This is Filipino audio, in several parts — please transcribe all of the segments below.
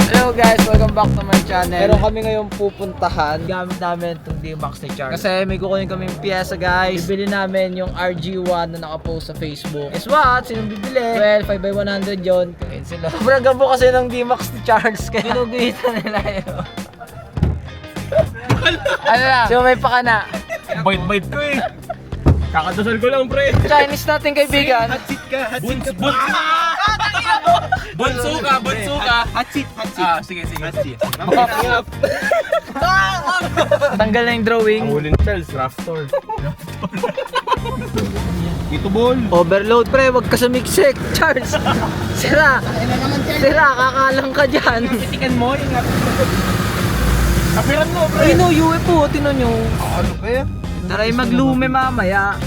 Hello guys, welcome back to my channel. Meron kami ngayong pupuntahan. Gamit namin itong D-Max ni Charles. Kasi may kukunin kaming piyesa guys. Bibili namin yung RG1 na nakapost sa Facebook. Guess what? Sinong bibili? Well, 5x100 yun. Kain sila. Sobrang gabo kasi ng D-Max ni Charles. Kaya ginuguhitan nila yun. Ano lang? So may pakana. Bait-bait ko eh. Kakadasal ko lang, pre. Chinese natin kaibigan. Hatsit ka. Bunso ka. Hatsit. Ah, sige. Hatsit. Tanggal na yung drawing. Hulin Charles, Raptor. Ito ball. Overload pre, wag ka sumiksik, Charles. Sira. Sira, kakalang ka dyan. Titikan mo, ingat. Kapiran mo, pre. Ayun o, UFO, tinan nyo. Ano ba yan? Taray maglume mamaya.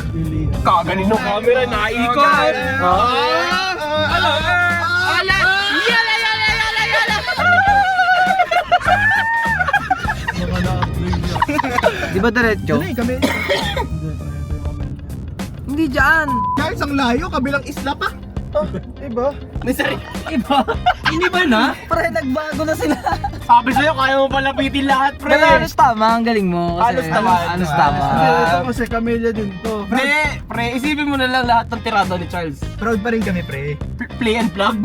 Kagaling ng camera, naikot. Di ba diretso? Kami. Hindi dyan. Charles, ang layo, kabilang isla pa. Iba? Iba. Iniba na? Pre, nagbago na sila. Sabi sa'yo, kaya mo palapitin lahat, pre. Pero halos tama, ang galing mo. Kasi, Halos tama. Halos tama. Ito kasi Camellia din to. Pre, isipin mo na lang lahat ng tirado ni Charles. Proud pa rin kami, pre. Play and plug.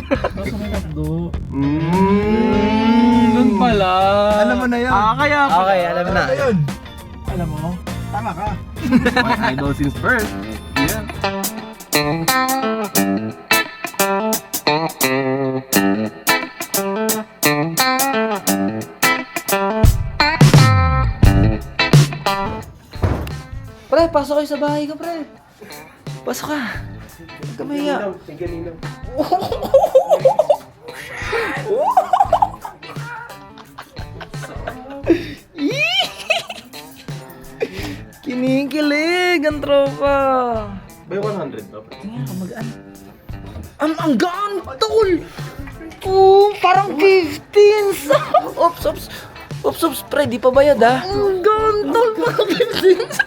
Doon pala. Alam mo na yan. Kaya Okay, alam na. Ano yun? Alam mo? Tama ka. My idol since birth. Yeah. Pre, pasok kayo sa bahay ko, pre. Pasok ka. Huwag ka mahiya. Kinikilig ang tropa. By 100 ba? Tingnan ka magaan. Ang gaan, tol! Oh, parang 15s! Ops, pre, di pa bayad ah. Ang gaan, tol, parang 15s!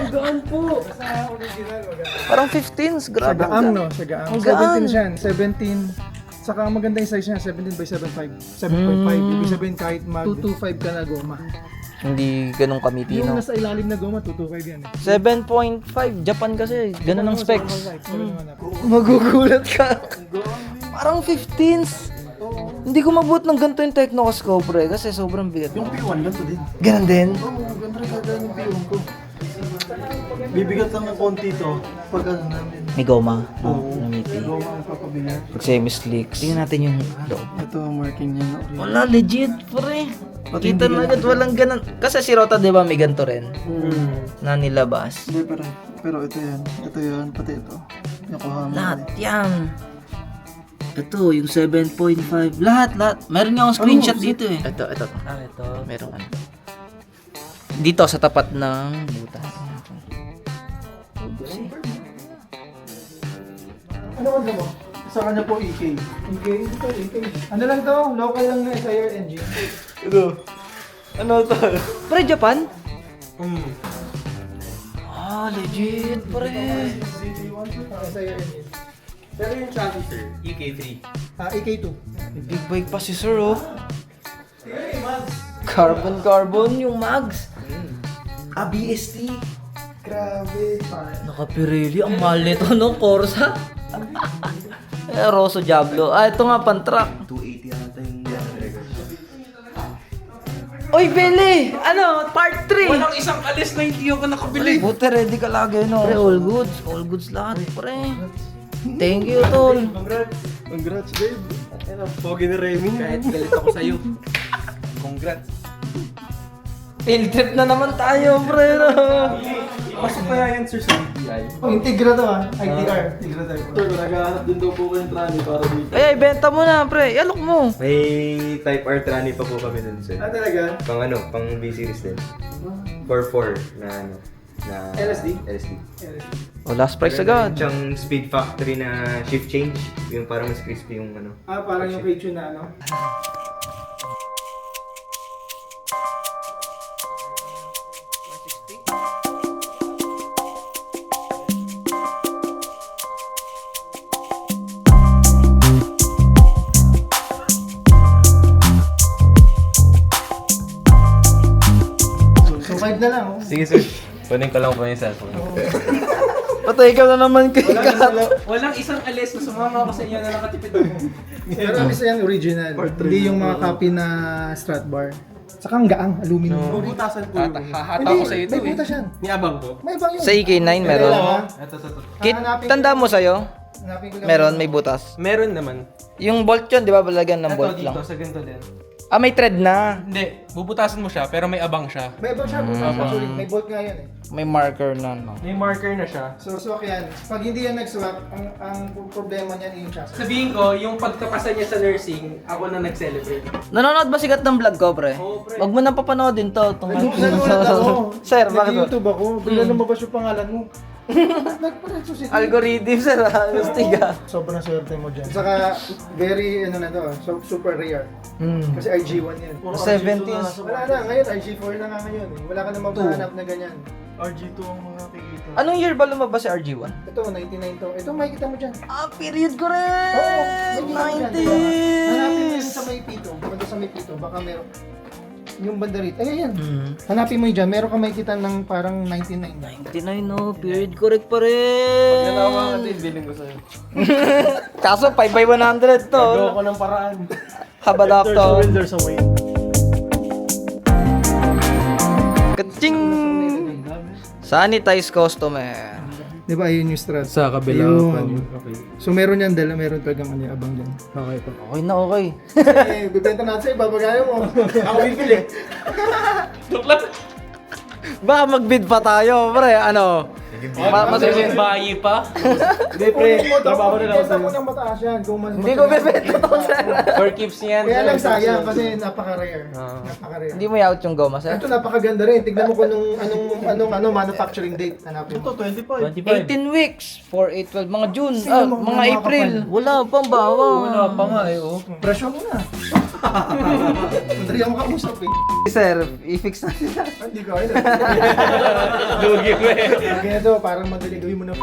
Gaan po. Parang 15s, Sa grabe. gaang, no? Sa gaang. Ang gaan. 17 siya. 17. Saka ang maganda yung size niya, 17 by 7.5. 7.5. Ibig sabihin kahit mag 225 ka na goma. Hindi ganun Yung kamitino. nasa ilalim na goma, 225 yan eh. 7.5, Japan kasi. Ganun ang specs. Sabi naman ako. Magugulat ka. Parang 15s. Hindi ko mabuot ng ganito yung Technocascope, pre, kasi sobrang bigat. Yung P1 lang to din. Ganun din? Oo, ganda rin gagawin yung P1 ko. Bibigat lang ng konti to. Pag ano namin. May goma. Oo. Namiti. Goma ang papabili. Pag semi-slicks. Tingnan natin yung loob. Ito ang marking niya, no? Wala, legit, pre. Kita na agad, walang ganun. Kasi si Rota, di ba, may ganito rin na nilabas. Hindi, pero ito yan. Ito yan, pati ito. Yokohama. Lahat yan. Ito, yung 7.5. Lahat. Meron nga akong screenshot dito eh. Ito. Ito. Meron ano. Dito sa tapat ng butas. Ano ka mo? Sa kanya po EK. EK? Ito, EK. Ano lang to? Local lang na SIR engine. Ito. Ano to? Pre, Japan? Legit, pre. SIR engine. Pero yung chassis, sir, EK3. EK2. May big bike pa si Sir, oh. Carbon yung mags. BST. Grabe. Naka-Pirelli, ang mahal nito, no? Corsa. Rosso Diablo. Ito nga, pan-truck. 280 ata yung Oy, Billy! Ano? Part 3! Walang isang alis na hindi ako nakabili. Buti, ready ka lagi, no? Pre, all goods. All goods lahat, pre. Thank you, tol. Congrats, babe. Pogi ni Remy. Kahit galit ako sa'yo. Congrats. Field trip na naman tayo, pre. No? Pasok kaya yan, sir, sa DTI. Integra to ITR. Integra tayo. Sir, naghahanap din daw po kayo ng trani para dito. Ay, benta mo na, pre. Alok mo. May Type R trani pa po kami dun, sir. Talaga? Pang B-series din. 4-4 na ano, na LSD? LSD. Oh, last price agad. Siyang speed factory na shift change, yung parang mas crispy yung ano. Parang yung K-tune na ano? na lang. Oh. Sige, sir. Kunin ko lang po yung cellphone. Patay ka na naman kay Kat. Walang isang alis na sumama ako sa inyo na nakatipid ako. Pero isa yan original. Hindi yung mga copy na strat bar. Saka ang gaang, aluminum. Bubutasan ko yun. Hahata Hindi, ko sa ito may butas yan. Ni abang ko. May ibang yun. Sa EK9 meron. Ito. Kit, tanda mo sa'yo? Hanapin ko lang. Meron, may butas. Meron naman. Yung bolt yun, di ba? Balagyan ng Ito bolt dito, lang. sa ganito din. Ah, may thread na. Hindi, bubutasan mo siya pero may abang siya. May ibang siya, actually. May bolt nga yan eh. May marker na, no? May marker na siya. So, swak yan. Pag hindi yan nag-swak, ang problema niyan yung chassis. Sabihin ko, yung pagkapasa niya sa nursing, ako na nag-celebrate. Nanonood ba sigat ng vlog ko, pre? Oo, pre. Wag mo nang papanoodin to. Nanonood ako. Sir, bakit ba? Nag-YouTube ako. Bigla lumabas yung pangalan mo. Nagparetso si Algorithm, sir. Gusti ka. Sobrang swerte mo dyan. Saka, very, ano na to, so, super rare. Kasi RG1 yan. 70s. Wala na, ngayon RG4 na nga ngayon. Wala ka namang mahanap na ganyan. RG2 ang mga kikita. Anong year ba lumabas si RG1? Ito, 99 to. Ito, makikita mo dyan. Ah, period ko rin! Oo, makikita mo dyan, diba? Hanapin mo 90s! yun sa may pito. Banda sa may pito, baka meron. Yung banda rito. Ayan. Hanapin mo yun dyan. Meron ka makikita ng parang 99. 99, no? Period correct pa rin! Nalawa ka din, bilhin ko sa'yo. Kaso, 5x100 to. Gawa ko ng paraan. Habadak There's a to. will, there's a way. Kaching! Sanitize customer. Di ba, ayun yung strat. Sa kabila. Yun. Okay. So, meron yan dala. Meron talagang ano, abang dyan. Okay po. Okay na, okay. Eh, bibenta natin sa'yo. Babagayan mo. Ako bibili. Baka mag-bid pa tayo, pre. Ano? Masasing bayi pa? Hindi, pre. Trabaho na lang sa'yo. Kung ng mataas yan. Hindi ko bibenta to, sir. For keeps niyan. Kaya lang sayang kasi napaka-rare. Ah. Napaka-rare. Hindi mo i-out yung goma, sir? Ito napakaganda rin. Tignan mo kung anong manufacturing date. Hanapin Ito, mo. 25. 18 weeks, 4, 8, 12, mga June, Sino mo, mga mga April. kapal? Wala pang bawang. Wala pa nga eh, oh. Presyo mo na. Madali ako kausap eh. Sir, i-fix na sila. Hindi ko ayun. Lugi mo eh. Lagi na to, parang madali gawin mo na.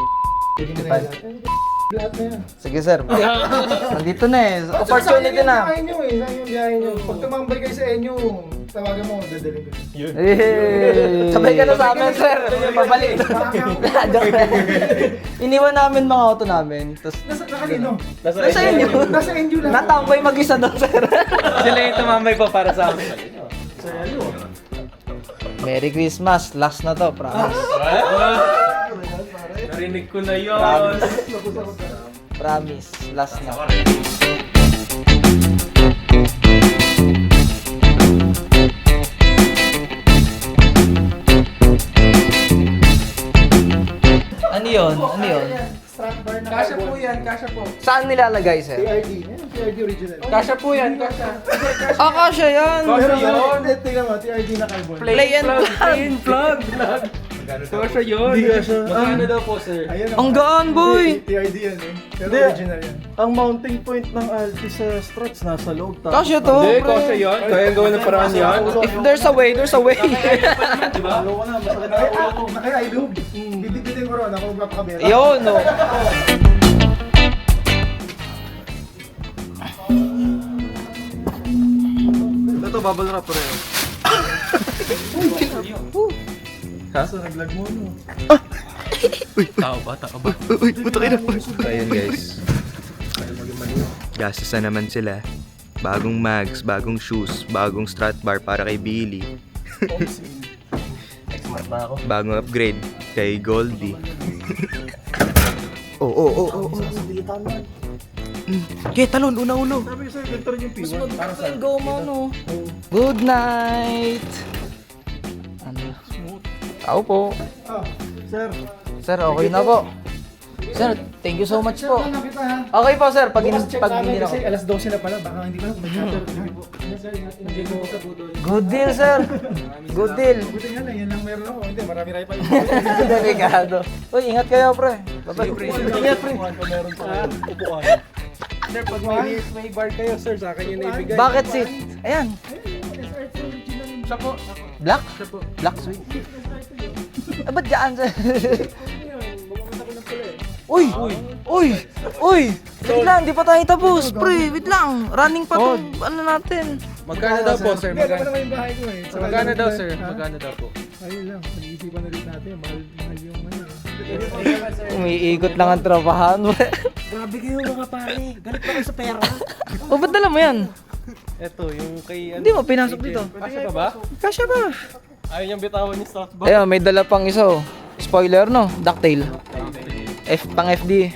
Pwede mo na yan. Lahat na yan. Sige, sir. Nandito na eh. Opportunity na. Sayang yung biyahe nyo eh. Sayang yung biyahe nyo. Pag tumambay kayo sa inyo, tawagan mo, dadalhin ko. Eh, sabay ka na sa amin, sir. Pabalik. Iniwan namin mga auto namin. Tapos, Nakalino? nasa inyo. Nasa inyo lang. Natambay mag-isa doon, sir. Sila yung tumambay pa para sa amin. Merry Christmas. Last na to, promise. Narinig ko na yun. Promise. Last na. Ano yun? Ano yun? Strap bar na Kasha po carbon. yan, kasha po. Saan nilalagay, sir? TRD. Ayan, TRD original. Kasha po yan, kasha. Ah, kasya yan. Kasha Pero yun. tingnan mo, TRD na carbon. Play and plug. Kasha yun. Hindi kasha. Magkano daw po, sir? Ayan, Ang gaan, boy. TRD yan eh. Pero Hindi. original yan. Ang mounting point ng Alti sa struts nasa loob. Kasya to, Hindi, pre. kasha yun. Kaya gawin ng paraan yan. If there's a way, there's a way. Diba? Lalo ko na, masakit na ulo ko. Nakaya ilog. Bibigbitin ko ron. Ako magpapakabera. Yun, no. Ito, bubble wrap rin. Kaso naglag mo, no? Tao ba? So ayun guys. Gastos na naman sila. Bagong mags, bagong shoes, bagong strat bar para kay Billy. Bagong upgrade kay Goldie. Oh. Okay, talon, una-ulo. Sabi ko sa'yo, ganito rin yung P1. Para sa Goma, no. Good night. Ano? Tao po. Oh, Sir, Sir, okay na po. Sir, thank you so much po. ano kita ha? Okay po, sir. Pag Bukas check pag namin hindi na ako. kasi alas 12 na pala. Baka hindi pa. Hindi ko sa buto. Good deal, sir. Good deal. Buti nga lang, yan lang meron ako. Hindi, marami pa yun. Delikado. Uy, ingat kayo, pre. Bye-bye. Ingat, pre. meron pa kayo. Upuan. Sir, pag may bar kayo, sir, sa akin yung naibigay. Bucket seat. Ayan. Siya po. Black? Black sweet. Ah, ba't dyan, sir? Uy! Uy! Uy! Wait lang, di pa tayo tapos, pre. Wait lang. Running pa tong ano natin. Magkano daw po, sir? Hindi, ako naman yung bahay ko eh. Magkano daw, sir? Magkano daw po? Ayun lang, pag-iisipan ulit natin. Mahal yung ano. Umiikot lang ang trabahan mo. Grabe kayo mga pare. Galit pa kayo sa pera. O, ba't dala mo yan? Eto, yung kay Hindi mo pinasok dito. Kasya pa ba? Kasya ba? Ayaw niyang bitawan yung slots ba? Ayun, may dala pang isa oh. Spoiler no, ducktail. Pang FD.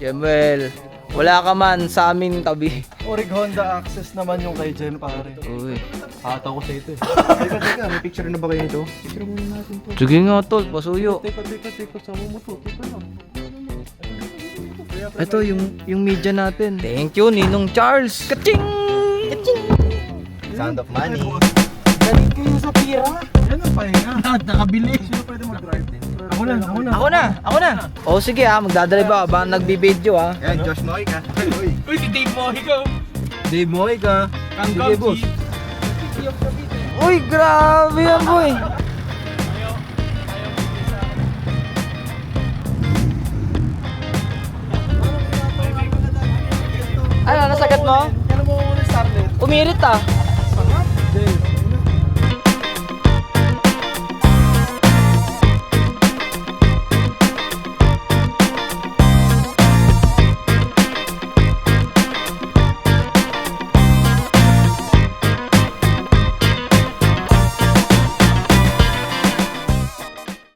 Jemwell, wala ka man sa amin tabi. Orig Honda Access naman yung kay Jen pare. Uy. Hataw ko sa ito eh. Teka, may picture na ba kayo nito? Picture muna natin to. Sige nga tol, pasuyo. Teka, sama mo to. Teka lang. Ito yung media natin. Thank you Ninong Charles. Kaching! Kaching! Sound of money. Galit kayo sa pira. Yan ang pahinga. Nakabili. Sino pwede mag-drive din? Ako na. Ako na. O sige magdadrive ako ba nagbibideo Yan, Josh Moy ka. Uy. Uy, si Dave Mohi ka. Dave Moy ka. Sige, boss. Uy, grabe yan boy. Ano, nasagat mo? Kailan mo muna started? Umirit